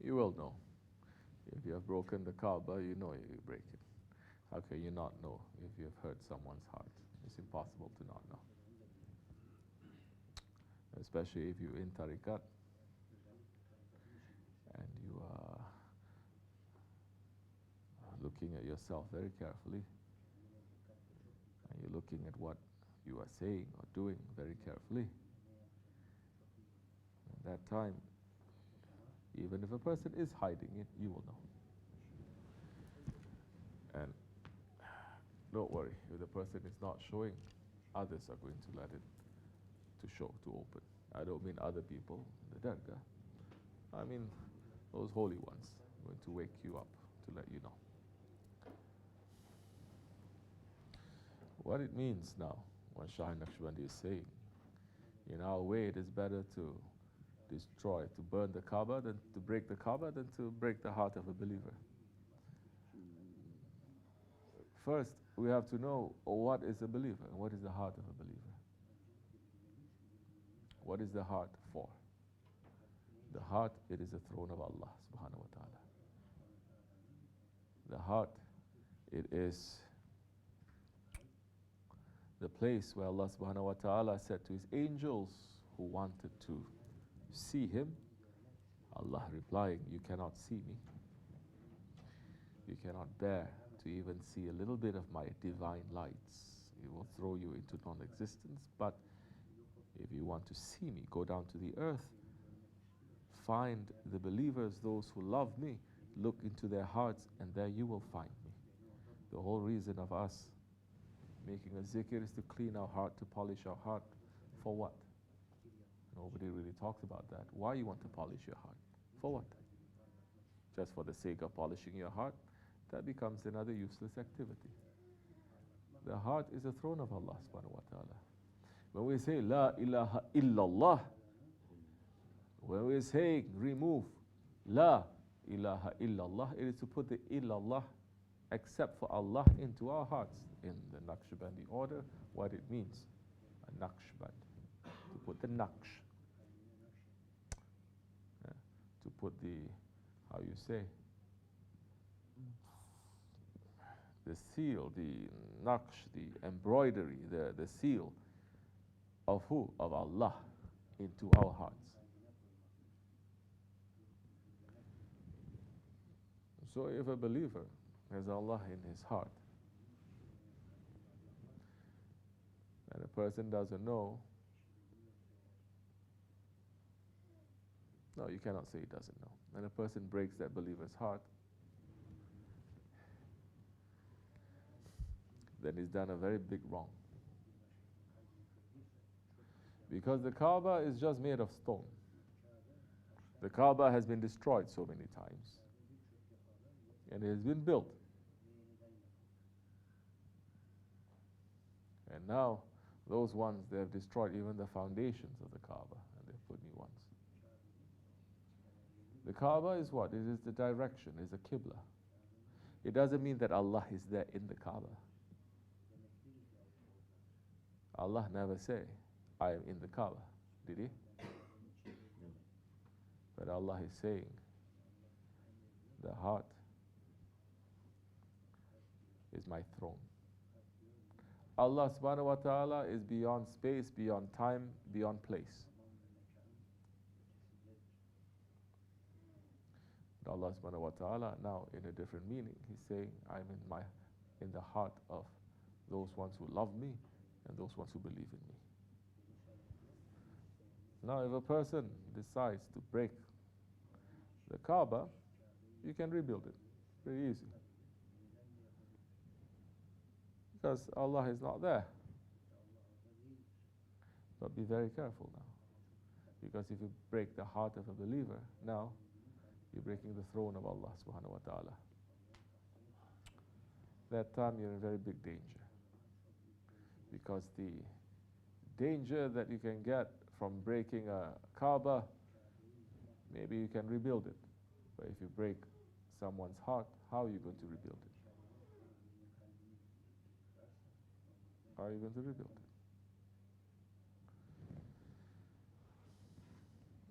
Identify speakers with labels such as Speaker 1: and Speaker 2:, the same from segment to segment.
Speaker 1: You will know. If you have broken the Kaaba, you know you break it. How can you not know if you have hurt someone's heart? It's impossible to not know. Especially if you're in tariqat and you are looking at yourself very carefully, and you're looking at what you are saying or doing very carefully. At that time, even if a person is hiding it, you will know. And don't worry, if the person is not showing, others are going to let it to show, to open. I don't mean other people in the Dergah. I mean those holy ones going to wake you up to let you know. What it means now, what Shah Naqshibandi is saying, in our way it is better to destroy, to burn the Kaaba, than to break the Kaaba, than to break the heart of a believer. First, we have to know what is a believer and what is the heart of a believer. What is the heart for? The heart, it is the throne of Allah subhanahu wa ta'ala. The heart, it is the place where Allah subhanahu wa ta'ala said to his angels who wanted to see him, Allah replying, you cannot see me. You cannot bear to even see a little bit of my divine lights. It will throw you into non-existence. But if you want to see me, go down to the earth, find the believers, those who love me, look into their hearts, and there you will find me. The whole reason of us making a zikr is to clean our heart, to polish our heart. For what? Nobody really talks about that. Why you want to polish your heart? For what? Just for the sake of polishing your heart? That becomes another useless activity. The heart is the throne of Allah subhanahu wa ta'ala. When we say La ilaha illallah, when we say remove La ilaha illallah, it is to put the illallah, except for Allah, into our hearts. In the Nakshibendi order, what it means, a Naqshband, to put the Naqsh, to put the, how you say, the seal, the Naqsh, the embroidery, the seal of who? Of Allah into our hearts. So if a believer has Allah in his heart, and a person doesn't know, no, you cannot say he doesn't know, and a person breaks that believer's heart, then he's done a very big wrong. Because the Kaaba is just made of stone. The Kaaba has been destroyed so many times, and it has been built. And now, those ones, they have destroyed even the foundations of the Kaaba, and they've put new ones. The Kaaba is what? It is the direction, it is the Qibla. It doesn't mean that Allah is there in the Kaaba. Allah never say, I am in the Kaaba, did he? But Allah is saying, the heart is my throne. Allah subhanahu wa ta'ala is beyond space, beyond time, beyond place. But Allah subhanahu wa ta'ala, now in a different meaning, he's saying, I'm in the heart of those ones who love me and those ones who believe in me. Now if a person decides to break the Kaaba, you can rebuild it very easy. Because Allah is not there. But be very careful now. Because if you break the heart of a believer, now you're breaking the throne of Allah subhanahu wa ta'ala. That time you're in very big danger. Because the danger that you can get from breaking a Kaaba, maybe you can rebuild it. But if you break someone's heart, how are you going to rebuild it? How are you going to rebuild it?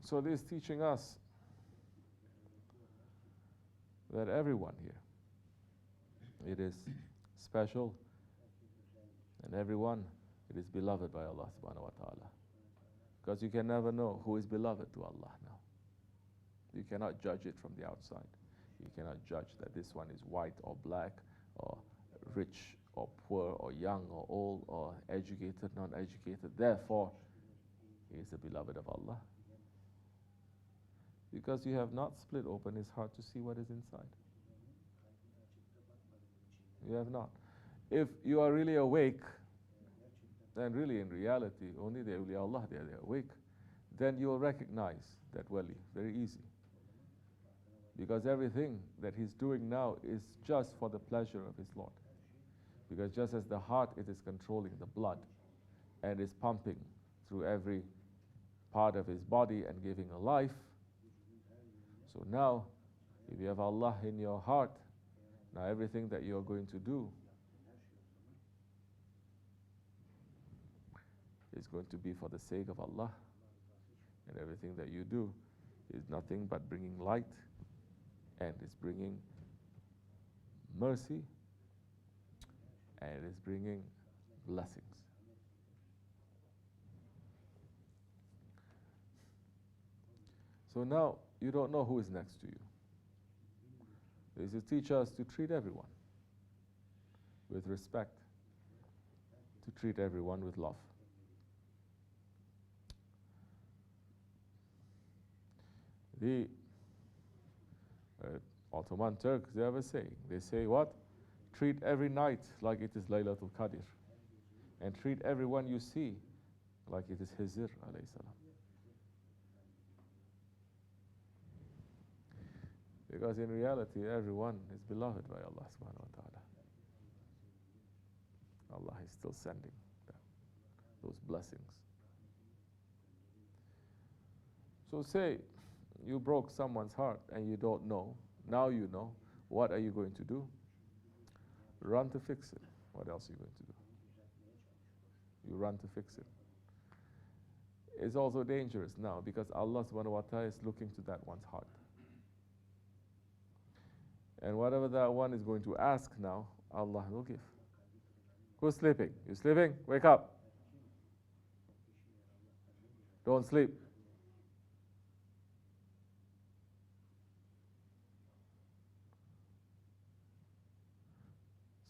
Speaker 1: So this is teaching us that everyone here, it is special, and everyone, it is beloved by Allah subhanahu wa ta'ala. Because you can never know who is beloved to Allah now. You cannot judge it from the outside. You cannot judge that this one is white or black, or rich or poor, or young or old, or educated, non-educated. Therefore, he is the beloved of Allah. Because you have not split open his heart to see what is inside. You have not. If you are really awake, then really in reality, only the awliya Allah, they are awake, then you will recognize that wali, very easy. Because everything that he's doing now is just for the pleasure of his Lord. Because just as the heart, it is controlling the blood and is pumping through every part of his body and giving a life. So now, if you have Allah in your heart, now everything that you are going to do is going to be for the sake of Allah. And everything that you do is nothing but bringing light, and is bringing mercy, and it is bringing blessings. So now, you don't know who is next to you. They used to teach us to treat everyone with respect, to treat everyone with love. The Ottoman Turks, they have a saying. They say what? Treat every night like it is Laylatul Qadr, and treat everyone you see like it is Hizr alayhi salam. Because in reality, everyone is beloved by Allah subhanahu wa ta'ala. Allah is still sending those blessings. So say you broke someone's heart and you don't know. Now you know. What are you going to do? Run to fix it. What else are you going to do? You run to fix it. It's also dangerous now because Allah subhanahu wa ta'ala is looking to that one's heart. And whatever that one is going to ask now, Allah will give. Who's sleeping? You sleeping? Wake up. Don't sleep.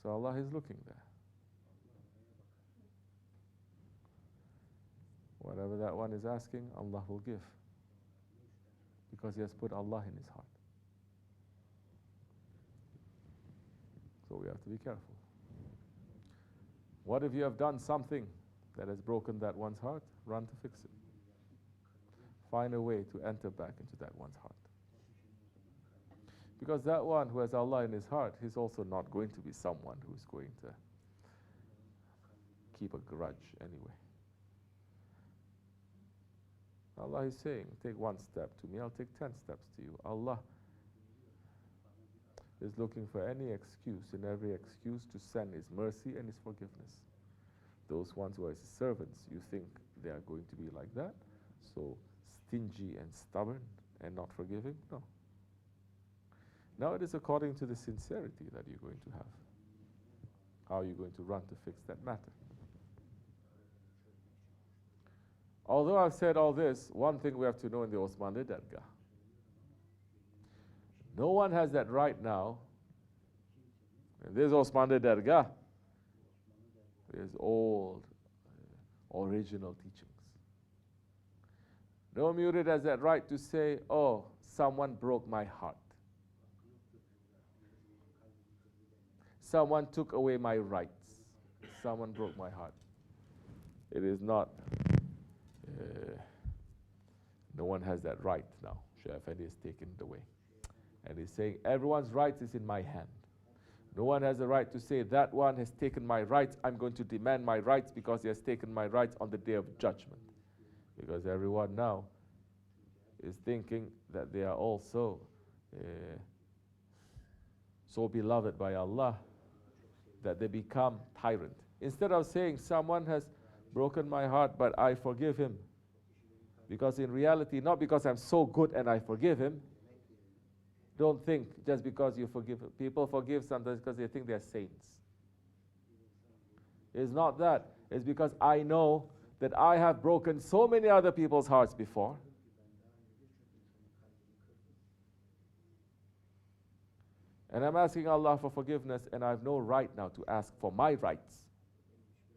Speaker 1: So Allah is looking there. Whatever that one is asking, Allah will give. Because he has put Allah in his heart. So we have to be careful. What if you have done something that has broken that one's heart? Run to fix it. Find a way to enter back into that one's heart. Because that one who has Allah in his heart, he's also not going to be someone who's going to keep a grudge anyway. Allah is saying, take one step to me, I'll take 10 steps to you. Allah is looking for any excuse, and every excuse to send his mercy and his forgiveness. Those ones who are his servants, you think they are going to be like that? So stingy and stubborn and not forgiving? No. Now it is according to the sincerity that you're going to have. How are you going to run to fix that matter? Although I've said all this, one thing we have to know in the Osmanli Dergah. No one has that right now. And there's Osmanli Dergah. There's old, original teachings. No murid has that right to say, oh, someone broke my heart. Someone took away my rights. Someone broke my heart. It is not. No one has that right now. Shaykh Efendi has taken it away. And he's saying, everyone's rights is in my hand. No one has the right to say, that one has taken my rights, I'm going to demand my rights because he has taken my rights on the day of judgment. Because everyone now is thinking that they are also so beloved by Allah that they become tyrant. Instead of saying, someone has broken my heart, but I forgive him. Because in reality, not because I'm so good and I forgive him. Don't think just because you forgive. People forgive sometimes because they think they're saints. It's not that. It's because I know that I have broken so many other people's hearts before. And I'm asking Allah for forgiveness, and I have no right now to ask for my rights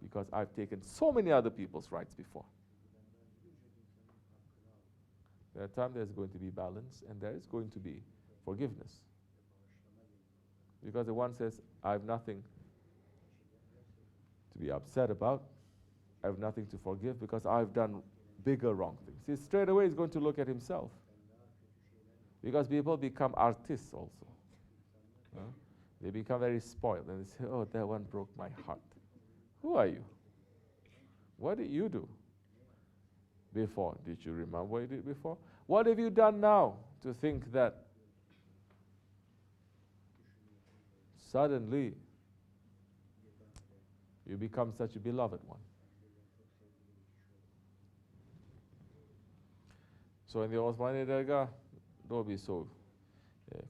Speaker 1: because I've taken so many other people's rights before. There are times there's going to be balance, and there is going to be forgiveness. Because the one says, I have nothing to be upset about. I have nothing to forgive because I've done bigger wrong things. See, straight away he's going to look at himself. Because people become artists also. They become very spoiled and they say, oh, that one broke my heart. Who are you? What did you do before? Did you remember what you did before? What have you done now to think that suddenly you become such a beloved one? So in the Osmanli Dergah, don't be so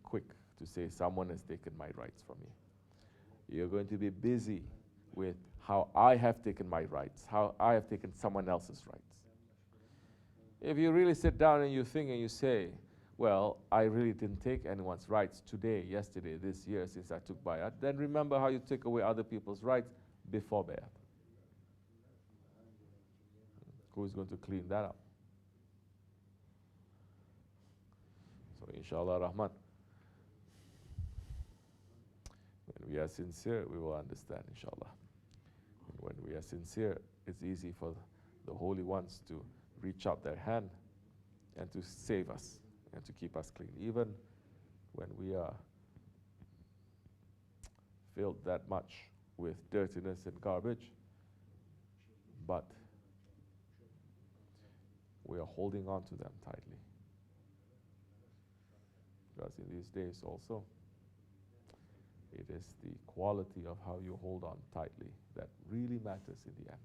Speaker 1: quick to say someone has taken my rights from me. You're going to be busy with how I have taken my rights, how I have taken someone else's rights. If you really sit down and you think and you say, well, I really didn't take anyone's rights today, yesterday, this year since I took bayat, then remember how you took away other people's rights before bayat. Who's going to clean that up? So inshallah Rahman, when we are sincere, we will understand, inshallah. And when we are sincere, it's easy for the holy ones to reach out their hand and to save us and to keep us clean. Even when we are filled that much with dirtiness and garbage, but we are holding on to them tightly. Because in these days also, it is the quality of how you hold on tightly that really matters in the end.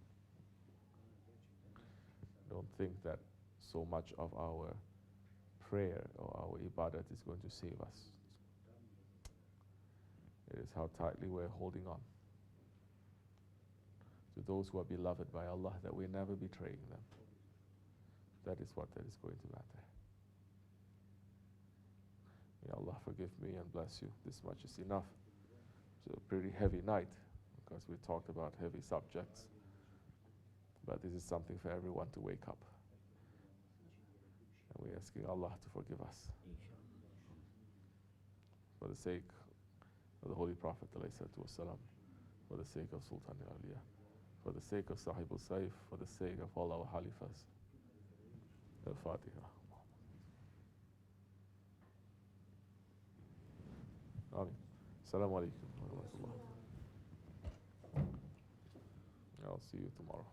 Speaker 1: Don't think that so much of our prayer or our ibadat is going to save us. It is how tightly we're holding on to those who are beloved by Allah, that we're never betraying them. That is what that is going to matter. May Allah forgive me and bless you. This much is enough. It's a pretty heavy night because we talked about heavy subjects. But this is something for everyone to wake up. And we're asking Allah to forgive us. For the sake of the Holy Prophet ﷺ, for the sake of Sultan al-Awliya, for the sake of SahibulSaif, for the sake of all our Khalifahs. Al-Fatiha. Amin. Assalamu alaikum wa rahmatullah. I'll see you tomorrow.